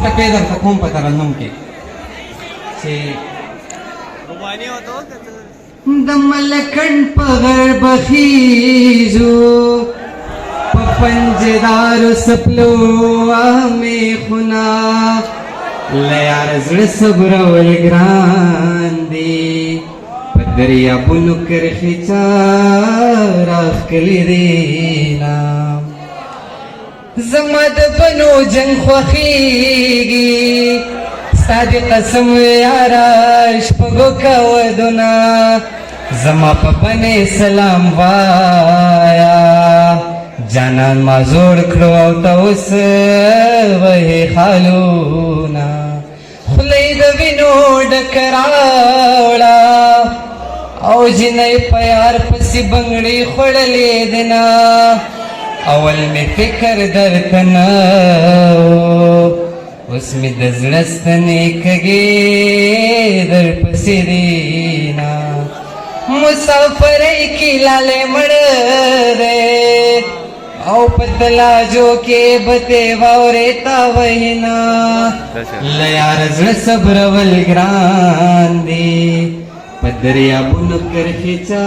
ټپې درته کوم په ترنم کې چې د ملکن په غرب خیزو په پنجدارو سپلو مې خنا لیار زړه صبرول ګران دی په دریابونو کرښې چا راښکلي دینا زما د بنو جنګ خوښېږي ستا د قسم یاره شپږو کودونه زما په بنې سلام وایا جانان ما زوړ کړو او ته اوس وهې خالونه خولۍ د وینو ډک راوړه او جنۍ په یار پسې بنګړې خوړلې دینه اول می فکر درته نه اوس می د زړه ستنې کږې درپسې دینه مسافرۍ کې لالی مړه دی او په تلاجو کې به ته واورې تا وینا له یاره زړه صبرول ګران دی په دریابونو کرښې چا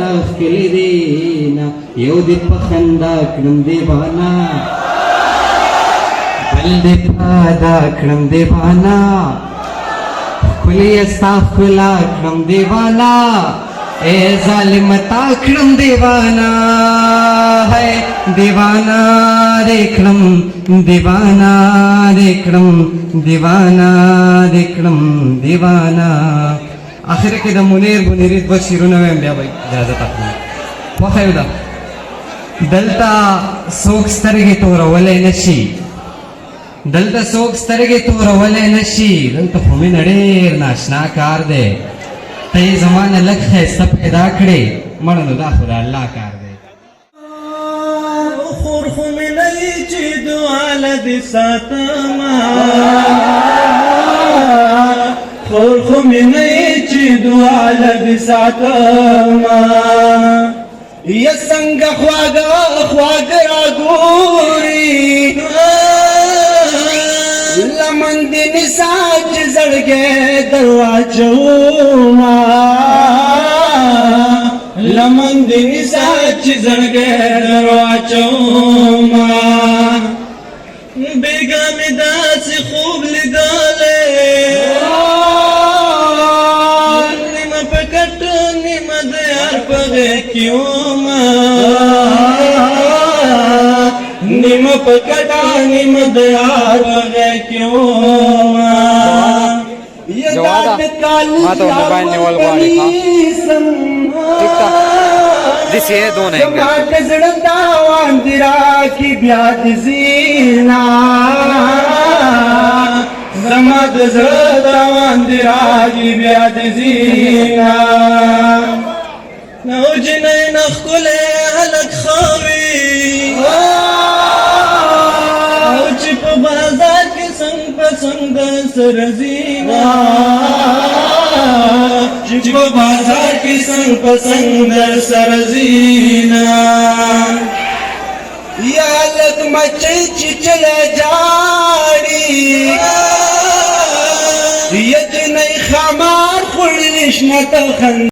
راښکلي دینا یو دې په خندا کړم دیوانه بل دې په ادا کړم دیوانه ښکلي ستا ښکلا کړم دیوانه اے ظالم تا کړم دیوانه ہے دیوانه دې کړم دیوانه دې کړم دیوانه دې کړم دیوانه آخر کې د منیر بنیرید به شیرونه ویم بیا به اجازه اخلم خوښه یو ده دلته څوک سترګې تورولی نه شي دلته څوک سترګې تورولی نه شي دلته خو مینه ډېر ناشنا کار دی ته یې زما نه لږ ښایسته پیدا کړې مړه نو دا خو د الله کار دی خور خو مې نه یې چې دعا له دې ساتمه خور خو مې نه یې چې دعا له دې ساتمه یا څنګه خواږه خواږه راګوري لمن دې نسا چې زړګی در واچومه لمن دې نسا چې زړګی در واچومه بیګا مې داسې خوب لیدلی نیمه په کټ نیمه د یار په غېږ کې ومه نیمه په کټه نیمه د یار په غېږ کې ومه جواده ما تو موبایل نیول غواړي ٹھیک تا دسی دونه زما د زړه تاوان دې راکړي بیا دې زینا زما د زړه تاوان دې راکړي بیا دې زینا نو جنۍ نه ښکلی هلک خاوي او چې په بازار کې څنګ په څنګ سره زینا چې په بازار کې څنګ په څنګ سره زینا یا لږ مچۍ چې چله جاړي یا جنۍ خمار خوړلي شنه ته